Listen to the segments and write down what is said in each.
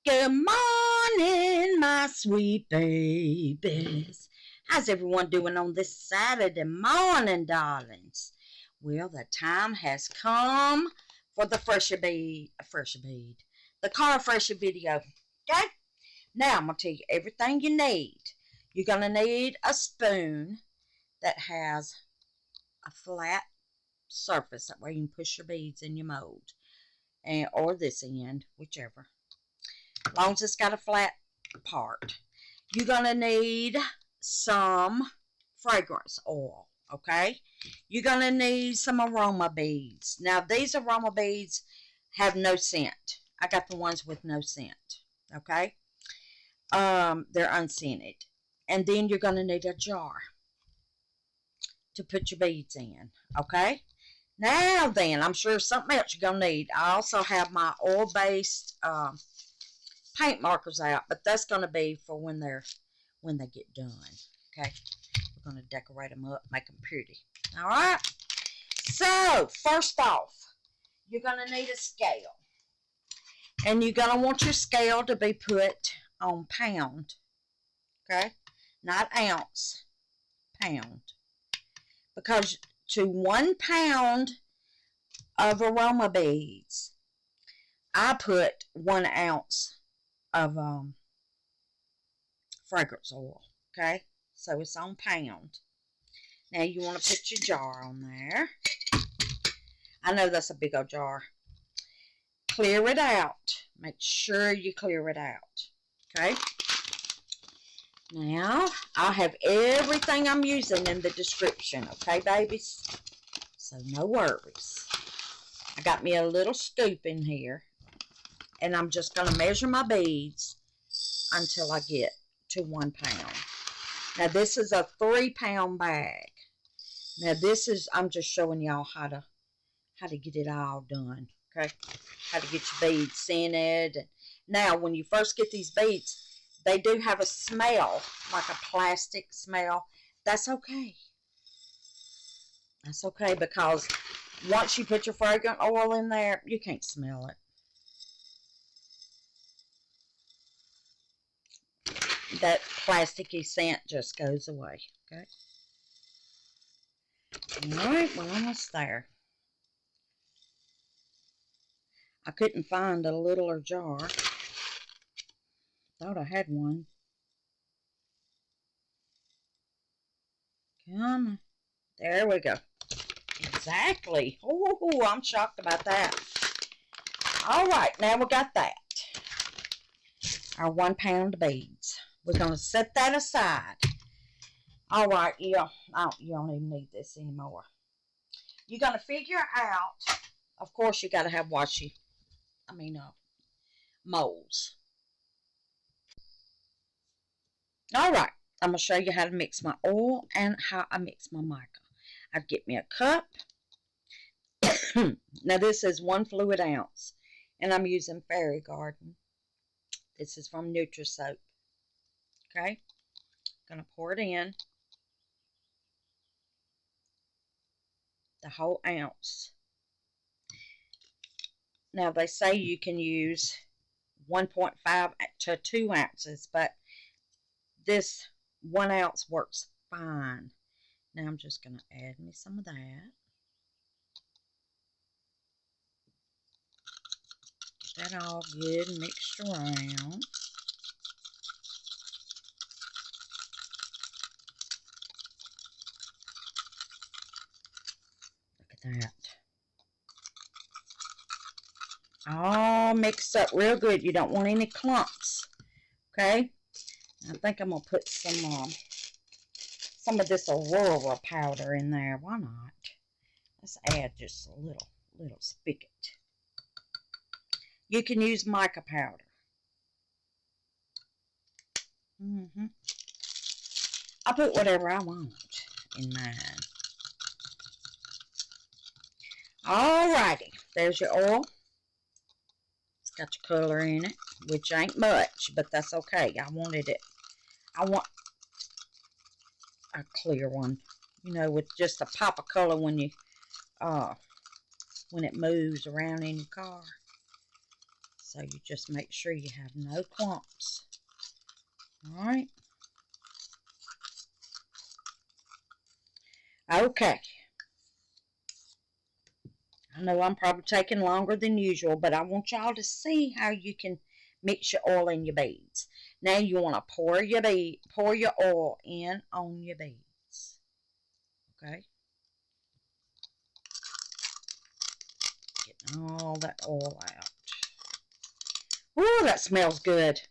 Good morning, my sweet babies. How's everyone doing on this Saturday morning, darlings? Well, the time has come for the the car fresher video. Okay? Now, I'm going to tell you everything you need. You're going to need a spoon that has a flat surface. That way you can push your beads in your mold. Or this end, whichever. As long as it's got a flat part. You're going to need some fragrance oil, okay? You're going to need some aroma beads. Now, these aroma beads have no scent. I got the ones with no scent, okay? They're unscented. And then you're going to need a jar to put your beads in, okay? Now then, I'm sure something else you're going to need. I also have my oil-based paint markers out, but that's going to be for when they get done. Okay, we're going to decorate them up, make them pretty. All right. So first off, you're going to need a scale, and you're going to want your scale to be put on pound. Okay, not ounce, pound, because to 1 pound of aroma beads, I put 1 ounce of fragrance oil. Okay, so it's on pound. Now you want to put your jar on there. I know that's a big old jar. Clear it out. Make sure you clear it out. Okay. Now I'll have everything I'm using in the description. Okay, babies. So no worries. I got me a little scoop in here. And I'm just going to measure my beads until I get to 1 pound. Now this is a 3-pound bag. Now this is, I'm just showing y'all how to get it all done. Okay, how to get your beads scented. Now when you first get these beads, they do have a smell, like a plastic smell. That's okay. That's okay, because once you put your fragrant oil in there, you can't smell it. That plasticky scent just goes away. Okay. Alright, we're almost there. I couldn't find a littler jar. Thought I had one. Come on. There we go. Exactly. Oh, I'm shocked about that. Alright, now we got that. Our 1 pound beads. We're going to set that aside. Alright, you don't even need this anymore. You're going to figure out, of course you got to have molds. Alright, I'm going to show you how to mix my oil and how I mix my mica. I'd get me a cup. Now this is 1 fluid ounce. And I'm using Fairy Garden. This is from Nutri-Soap. Okay. Going to pour it in. The whole ounce. Now they say you can use 1.5 to 2 ounces, but this 1 ounce works fine. Now I'm just going to add me some of that. Get that all good and mixed around. Look at that. All mixed up real good. You don't want any clumps. Okay? I think I'm going to put some of this Aurora powder in there. Why not? Let's add just a little spigot. You can use mica powder. I put whatever I want in mine. Alrighty, there's your oil. It's got your color in it, which ain't much, but that's okay. I want a clear one, you know, with just a pop of color when it moves around in your car. So you just make sure you have no clumps. Alright. Okay. I know I'm probably taking longer than usual, but I want y'all to see how you can mix your oil in your beads. Now you want to pour your oil in on your beads. Okay. Getting all that oil out. Ooh, that smells good.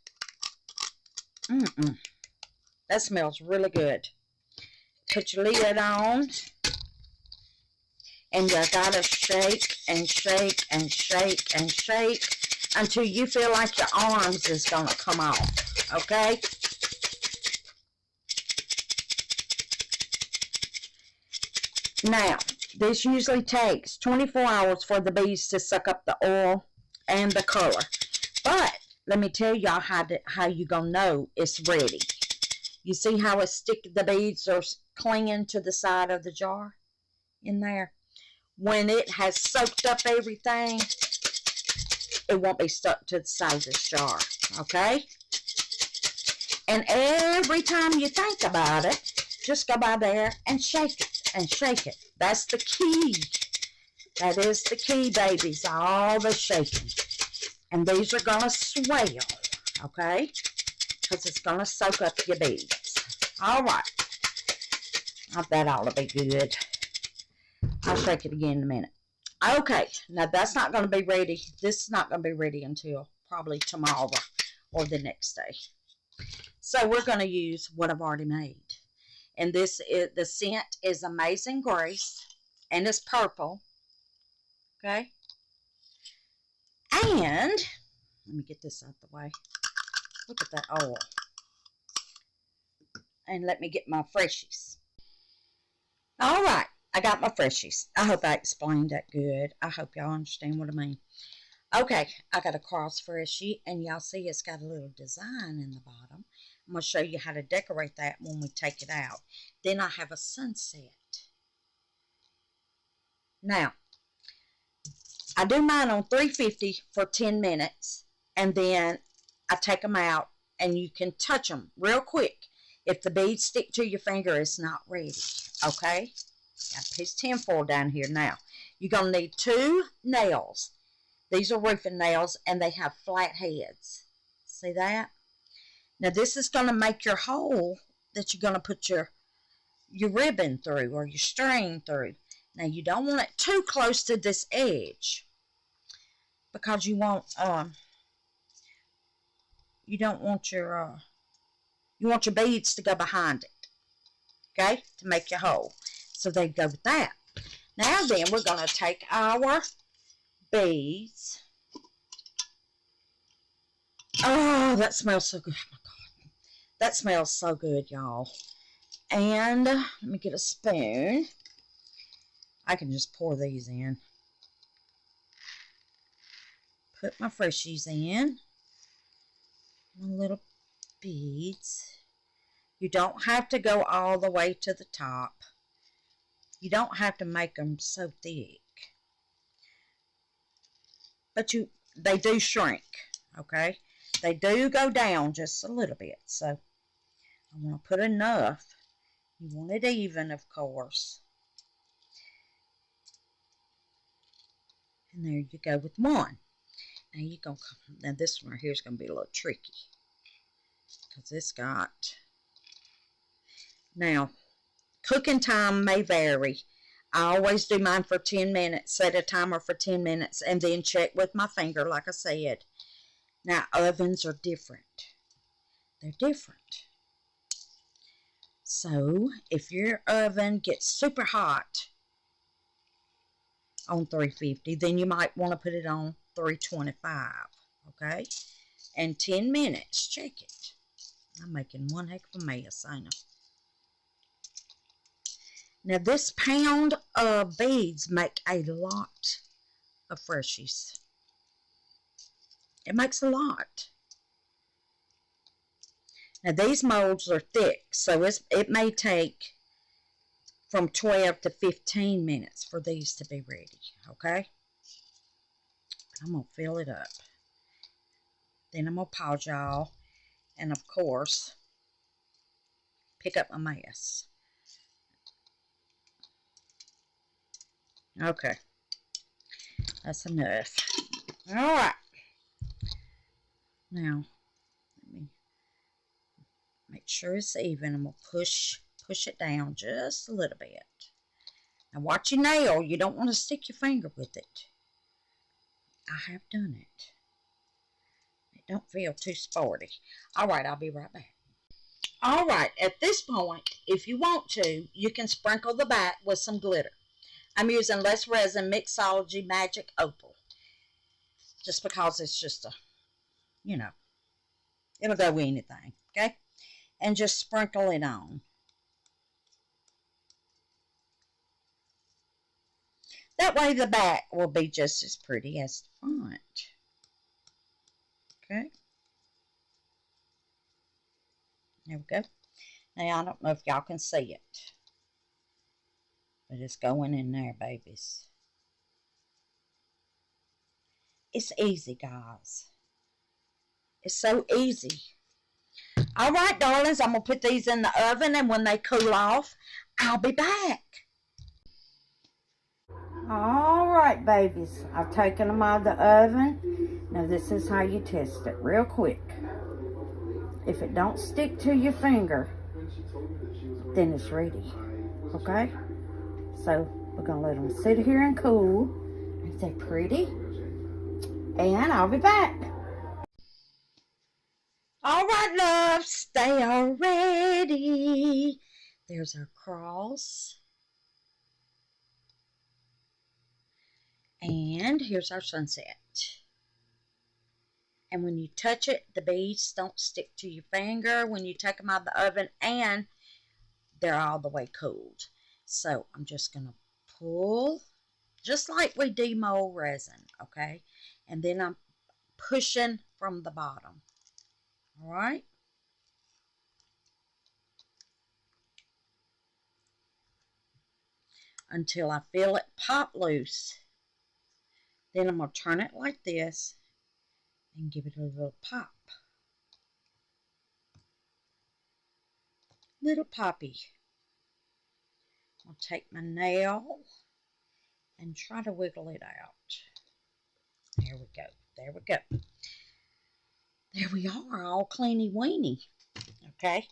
That smells really good. Put your lid on. And you gotta shake and shake and shake and shake until you feel like your arms is gonna come off. Okay? Now, this usually takes 24 hours for the beads to suck up the oil and the color. But let me tell y'all how you gonna know it's ready. You see how the beads are clinging to the side of the jar in there? When it has soaked up everything, it won't be stuck to the side of this jar, okay? And every time you think about it, just go by there and shake it and shake it. That's the key. That is the key, babies, all the shaking. And these are going to swell, okay? Because it's going to soak up your beads. All right. That ought to be good. I'll shake it again in a minute. Okay, now that's not going to be ready. This is not going to be ready until probably tomorrow or the next day. So we're going to use what I've already made. And the scent is Amazing Grace. And it's purple. Okay. And, let me get this out the way. Look at that oil. And let me get my Freshies. All right. I got my Freshies. I hope I explained that good. I hope y'all understand what I mean. Okay, I got a cross Freshie, and y'all see it's got a little design in the bottom. I'm going to show you how to decorate that when we take it out. Then I have a sunset. Now, I do mine on 350 for 10 minutes, and then I take them out, and you can touch them real quick. If the beads stick to your finger, it's not ready, okay? Got a piece of tinfoil down here now. You're going to need 2 nails. These are roofing nails, and they have flat heads. See that? Now, this is going to make your hole that you're going to put your ribbon through or your string through. Now, you don't want it too close to this edge because you want you don't want your you want your beads to go behind it, okay, to make your hole. So they go with that. Now then, we're going to take our beads. Oh, that smells so good. Oh, my God. That smells so good, y'all. And let me get a spoon. I can just pour these in. Put my Freshies in. My little beads. You don't have to go all the way to the top. You don't have to make them so thick. But they do shrink, okay? They do go down just a little bit. So I want to put enough. You want it even, of course. And there you go with one. Now this one right here is going to be a little tricky. Because it's got... Now, cooking time may vary. I always do mine for 10 minutes, set a timer for 10 minutes, and then check with my finger, like I said. Now, ovens are different. They're different. So, if your oven gets super hot on 350, then you might want to put it on 325, okay? And 10 minutes, check it. I'm making one heck of a mess, ain't I? Now, this pound of beads make a lot of Freshies. It makes a lot. Now, these molds are thick, so it may take from 12 to 15 minutes for these to be ready, okay? I'm going to fill it up. Then I'm going to pause y'all. And, of course, pick up my mess. Okay. That's enough. Alright. Now, let me make sure it's even. I'm going to push it down just a little bit. Now watch your nail. You don't want to stick your finger with it. I have done it. It don't feel too sporty. Alright, I'll be right back. Alright, at this point, if you want to, you can sprinkle the back with some glitter. I'm using Less Resin Mixology Magic Opal. Just because it's just a, you know, it'll go with anything, okay? And just sprinkle it on. That way the back will be just as pretty as the front. Okay. There we go. Now, I don't know if y'all can see it. But it's going in there, babies. It's easy, guys. It's so easy. Alright, darlings, I'm going to put these in the oven, and when they cool off, I'll be back. Alright, babies, I've taken them out of the oven. Now, this is how you test it real quick. If it don't stick to your finger, then it's ready. Okay? So, we're going to let them sit here and cool. Ain't they pretty? And I'll be back. Alright, loves, they are ready. There's our cross. And here's our sunset. And when you touch it, the beads don't stick to your finger when you take them out of the oven, and they're all the way cooled. So I'm just going to pull, just like we demold resin, okay? And then I'm pushing from the bottom, all right? Until I feel it pop loose. Then I'm going to turn it like this and give it a little pop. Little poppy. I'll take my nail and try to wiggle it out. There we go. There we go. There we are, all cleany weeny. Okay.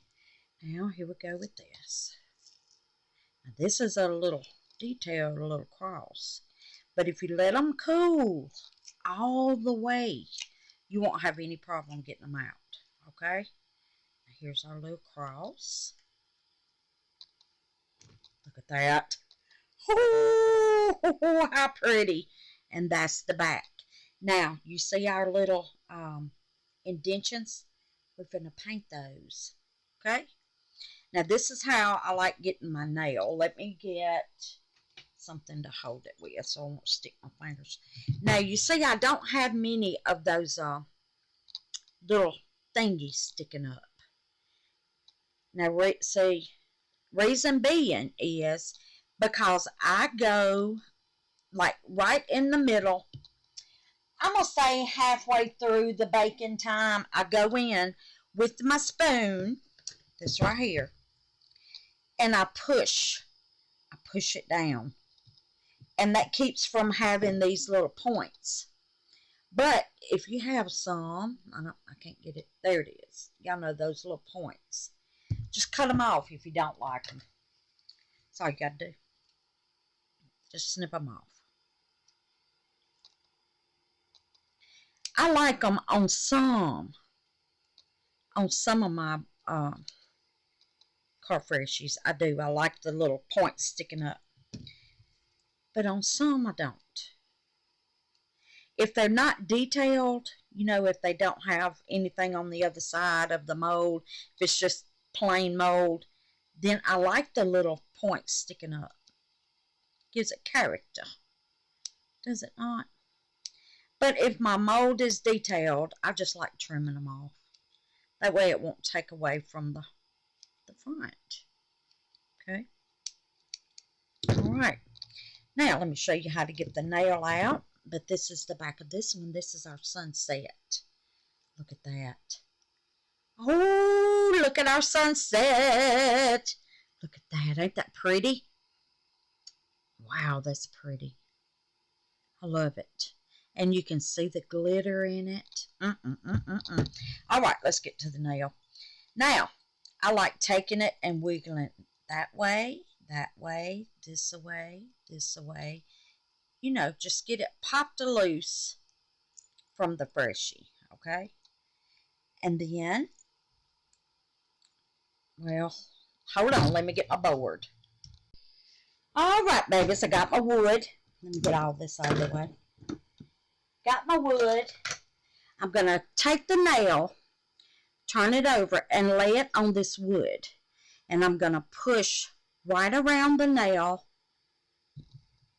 Now here we go with this. Now this is a little detailed, a little cross. But if you let them cool all the way, you won't have any problem getting them out. Okay? Now here's our little cross. Look at that. Oh, how pretty. And that's the back. Now, you see our little indentions? We're going to paint those. Okay? Now, this is how I like getting my nail. Let me get something to hold it with so I won't stick my fingers. Now, you see I don't have many of those little thingies sticking up. Now, see, reason being is because I go like right in the middle. I'm going to say halfway through the baking time, I go in with my spoon, this right here, and I push it down. And that keeps from having these little points. But if you have some, I can't get it, there it is. Y'all know those little points. Just cut them off if you don't like them. That's all you got to do. Just snip them off. I like them on some of my car Freshies. I do. I like the little points sticking up. But on some, I don't. If they're not detailed, you know, if they don't have anything on the other side of the mold, if it's just plain mold, then I like the little points sticking up. Gives it character. Does it not? But if my mold is detailed, I just like trimming them off. That way it won't take away from the front. Okay? Alright. Now, let me show you how to get the nail out. But this is the back of this one. This is our sunset. Look at that. Oh, look at our sunset. Look at that. Ain't that pretty? Wow, that's pretty. I love it. And you can see the glitter in it. All right, let's get to the nail. Now, I like taking it and wiggling it that way, this away, this away. You know, just get it popped loose from the Freshie, okay? And then, well, hold on, let me get my board. All right, babies, I got my wood. Let me get all this out of the way. Got my wood. I'm going to take the nail, turn it over, and lay it on this wood. And I'm going to push right around the nail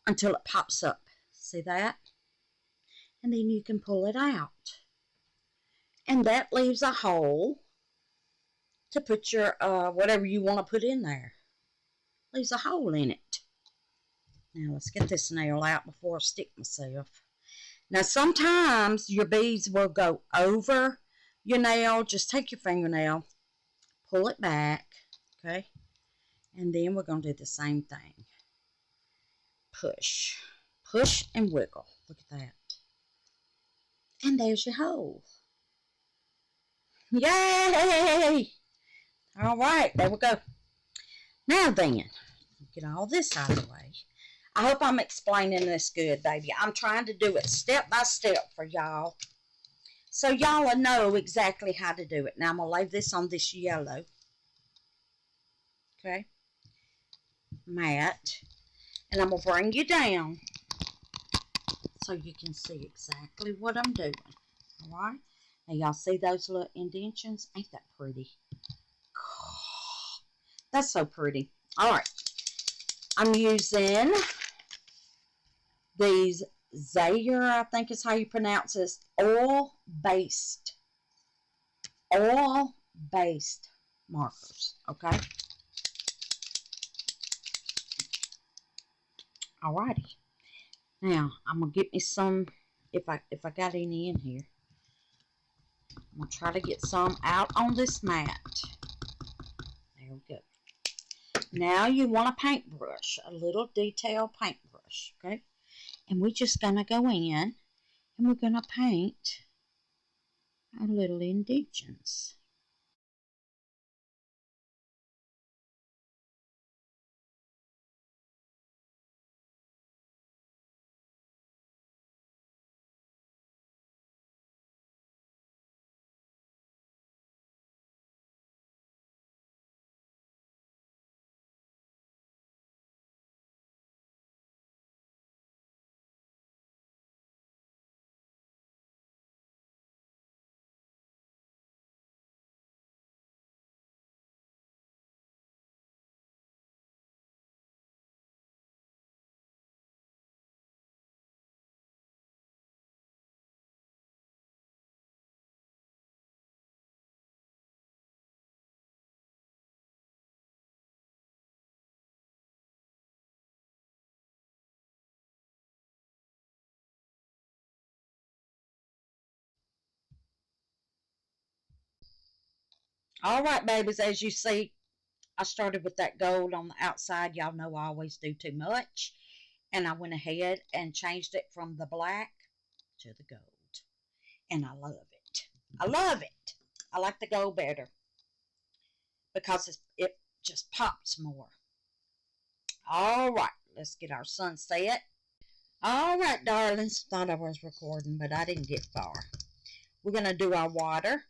until it pops up. See that? And then you can pull it out. And that leaves a hole to put your, whatever you want to put in there. Leaves a hole in it. Now let's get this nail out before I stick myself. Now sometimes your beads will go over your nail. Just take your fingernail, pull it back, okay? And then we're going to do the same thing. Push. Push and wiggle. Look at that. And there's your hole. Yay! All right, there we go. Now then, get all this out of the way. I hope I'm explaining this good, baby. I'm trying to do it step by step for y'all, so y'all will know exactly how to do it. Now, I'm going to lay this on this yellow, okay, mat, and I'm going to bring you down so you can see exactly what I'm doing, all right? Now, y'all see those little indentions? Ain't that pretty? That's so pretty. All right. I'm using these Zaire, I think is how you pronounce this, oil-based markers, okay? Alrighty. Now, I'm going to get me some, if I got any in here. I'm going to try to get some out on this mat. There we go. Now you want a paintbrush, a little detail paintbrush, okay? And we're just going to go in and we're going to paint our little indentions. All right, babies, as you see, I started with that gold on the outside. Y'all know I always do too much. And I went ahead and changed it from the black to the gold. And I love it. I love it. I like the gold better because it just pops more. All right, let's get our sunset. All right, darlings. Thought I was recording, but I didn't get far. We're going to do our water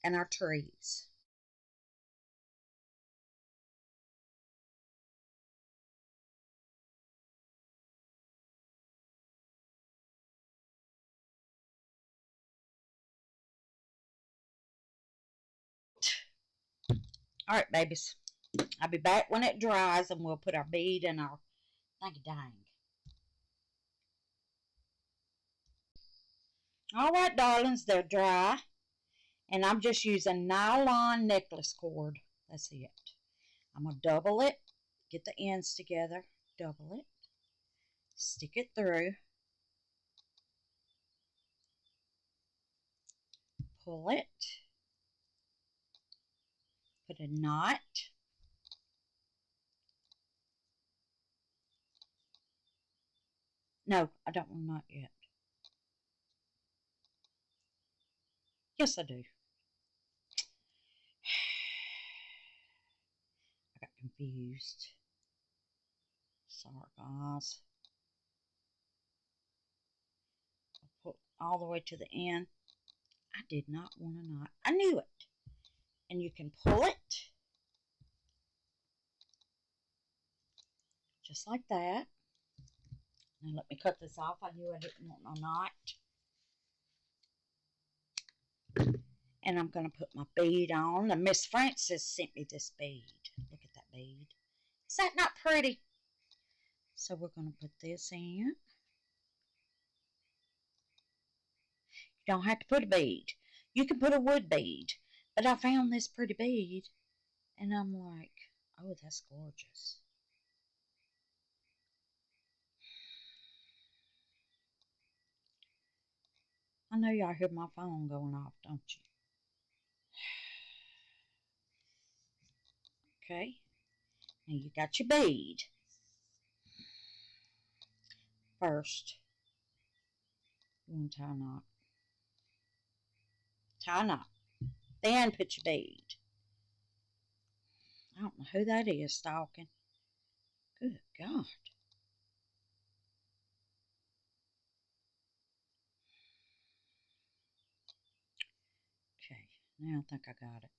and our trees. All right, babies. I'll be back when it dries, and we'll put our bead and our dang. All right, darlings, they're dry. And I'm just using nylon necklace cord. That's it. I'm going to double it, get the ends together, double it, stick it through, pull it, put a knot, no, I don't want a knot yet. Yes, I do. I got confused. Sorry, guys. I'll pull all the way to the end. I did not want a knot. I knew it. And you can pull it. Just like that. Now let me cut this off. I knew I didn't want no knot. And I'm going to put my bead on. And Miss Frances sent me this bead. Look at that bead. Is that not pretty? So we're going to put this in. You don't have to put a bead. You can put a wood bead. But I found this pretty bead. And I'm like, oh, that's gorgeous. I know y'all hear my phone going off, don't you? Okay. Now you got your bead. First, you want to tie a knot. Tie a knot. Then put your bead. I don't know who that is stalking. Good God. Okay, now I think I got it.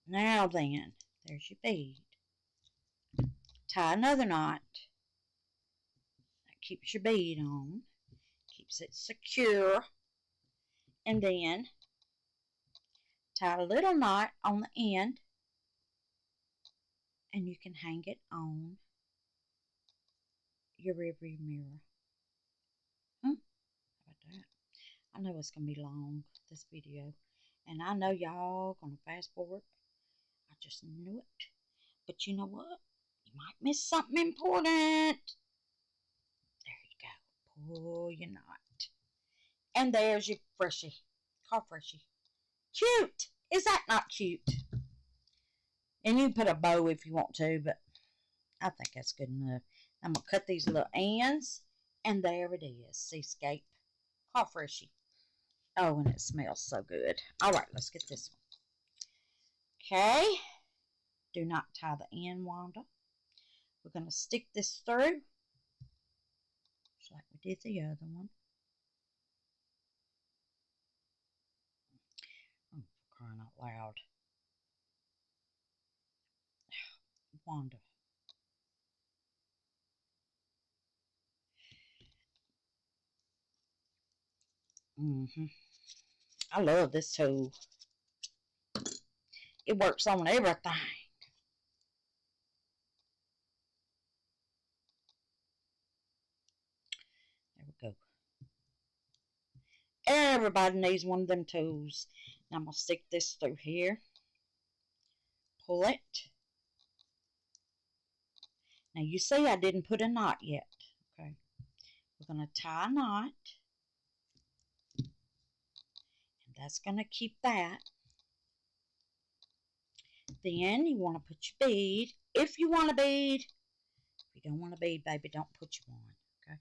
Now then, there's your bead. Tie another knot. That keeps your bead on. Keeps it secure. And then tie a little knot on the end. And you can hang it on your rearview mirror. Huh? How about that? I know it's going to be long, this video. And I know y'all going to fast forward. I just knew it. But you know what? You might miss something important. There you go. Pull your knot. And there's your Freshie. Car Freshie. Cute! Is that not cute? And you can put a bow if you want to, but I think that's good enough. I'm going to cut these little ends. And there it is. Seascape. Car Freshie. Oh, and it smells so good. Alright, let's get this one. Okay. Do not tie the end, Wanda. We're going to stick this through. Just like we did the other one. Oh, for crying out loud. Wanda. I love this tool. It works on everything. There we go. Everybody needs one of them tools. Now I'm going to stick this through here. Pull it. Now you see I didn't put a knot yet. Okay. We're going to tie a knot. And that's going to keep that. Then you want to put your bead. If you want a bead. If you don't want a bead, baby, don't put you one. Okay.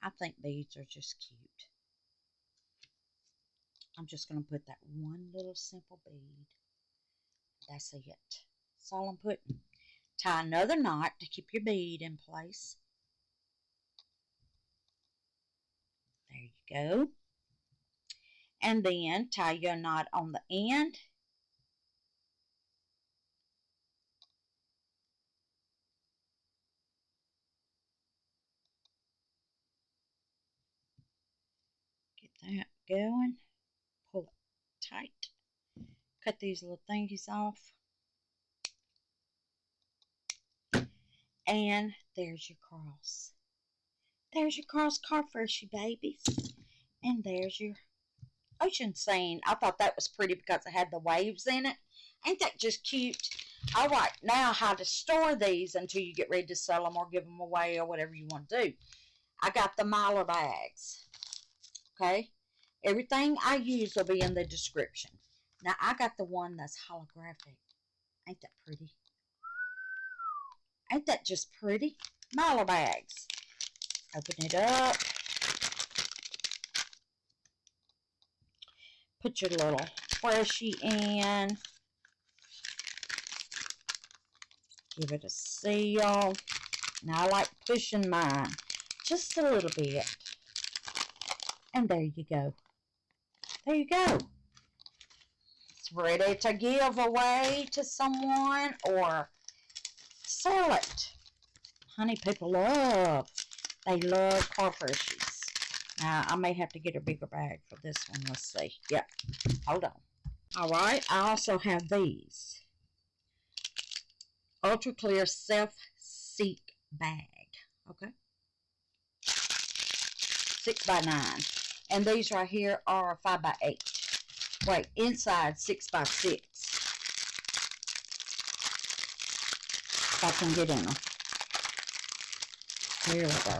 I think beads are just cute. I'm just going to put that one little simple bead. That's it. That's all I'm putting. Tie another knot to keep your bead in place. There you go. And then tie your knot on the end. Get that going. Pull it tight. Cut these little thingies off. And there's your cross. There's your cross car Freshie babies. And there's your ocean scene. I thought that was pretty because it had the waves in it. Ain't that just cute? All right, now how to store these until you get ready to sell them or give them away or whatever you want to do. I got the Mylar bags. Okay? Everything I use will be in the description. Now, I got the one that's holographic. Ain't that pretty? Ain't that just pretty? Mylar bags. Open it up. Put your little Freshie in. Give it a seal. Now, I like pushing mine just a little bit. And there you go. There you go. It's ready to give away to someone or sell it. Honey, people they love car Freshies. Now, I may have to get a bigger bag for this one. Let's see. Yep. Hold on. All right. I also have these. Ultra Clear Self-Seek Bag. Okay. 6x9. And these right here are 5x8. Wait, inside 6x6. If I can get in them. Here we go.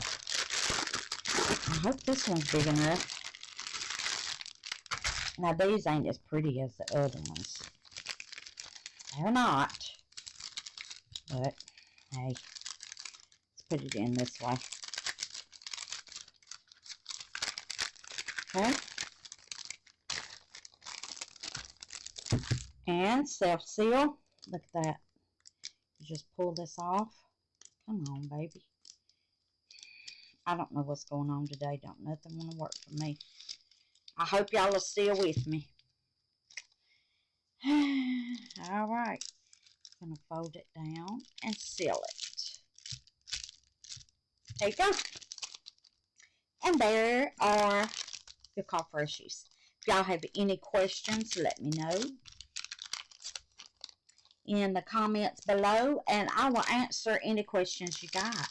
I hope this one's big enough. Now, these ain't as pretty as the other ones. They're not. But, hey, let's put it in this way. Okay. And self-seal. Look at that. You just pull this off. Come on, baby. I don't know what's going on today. Don't nothing want to work for me. I hope y'all are still with me. All right. I'm going to fold it down and seal it. There you go. And there are the car Freshies. If y'all have any questions, let me know in the comments below, and I will answer any questions you got.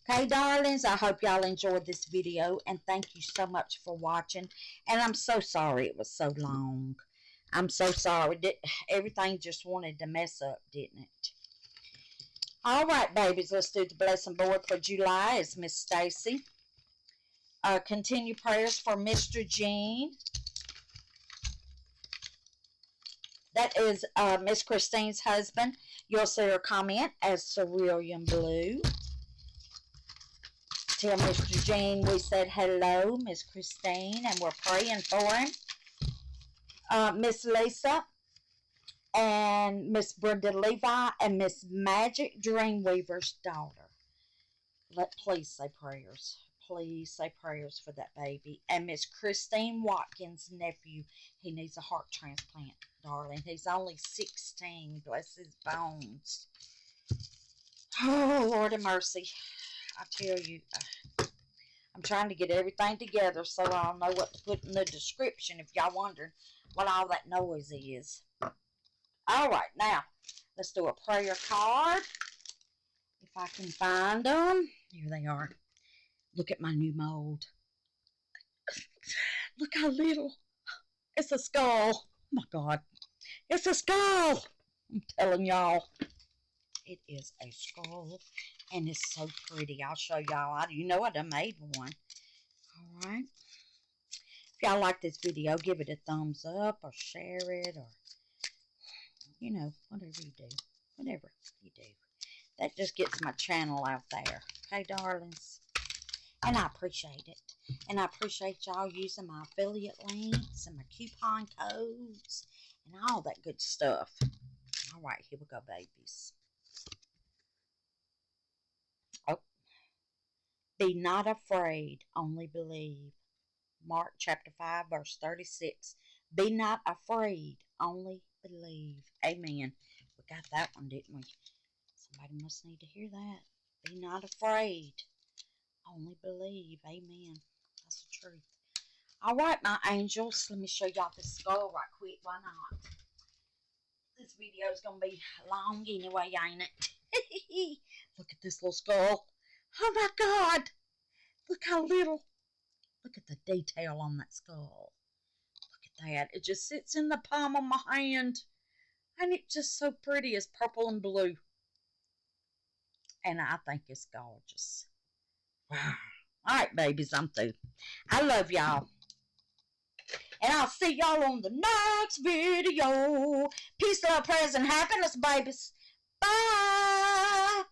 Okay, darlings, I hope y'all enjoyed this video, and thank you so much for watching. And I'm so sorry it was so long. I'm so sorry. Everything just wanted to mess up, didn't it? All right, babies, let's do the blessing board for July. It's Miss Stacy. Continue prayers for Mr. Gene. That is Miss Christine's husband. You'll see her comment as Cerulean Blue. Tell Mr. Gene we said hello, Miss Christine, and we're praying for him. Miss Lisa and Miss Brenda Levi and Miss Magic Dreamweaver's daughter. Please say prayers. Please say prayers for that baby. And Miss Christine Watkins' nephew. He needs a heart transplant, darling. He's only 16. Bless his bones. Oh, Lord have mercy. I tell you, I'm trying to get everything together so I'll know what to put in the description if y'all wondering what all that noise is. All right, now, let's do a prayer card. If I can find them. Here they are. Look at my new mold. Look how little. It's a skull. Oh, my God. It's a skull. I'm telling y'all. It is a skull. And it's so pretty. I'll show y'all. You know I done made one. Alright. If y'all like this video, give it a thumbs up or share it or, you know, whatever you do. Whatever you do. That just gets my channel out there. Okay, darlings? And I appreciate it. And I appreciate y'all using my affiliate links and my coupon codes and all that good stuff. Alright, here we go, babies. Be not afraid, only believe. Mark chapter 5, verse 36. Be not afraid, only believe. Amen. We got that one, didn't we? Somebody must need to hear that. Be not afraid, only believe. Amen. That's the truth. All right, my angels. Let me show y'all this skull right quick. Why not? This video is going to be long anyway, ain't it? Look at this little skull. Oh my God! Look how little. Look at the detail on that skull. Look at that. It just sits in the palm of my hand. And it's just so pretty. It's purple and blue. And I think it's gorgeous. Wow. All right, babies, I'm through. I love y'all. And I'll see y'all on the next video. Peace, love, prayers, and happiness, babies. Bye.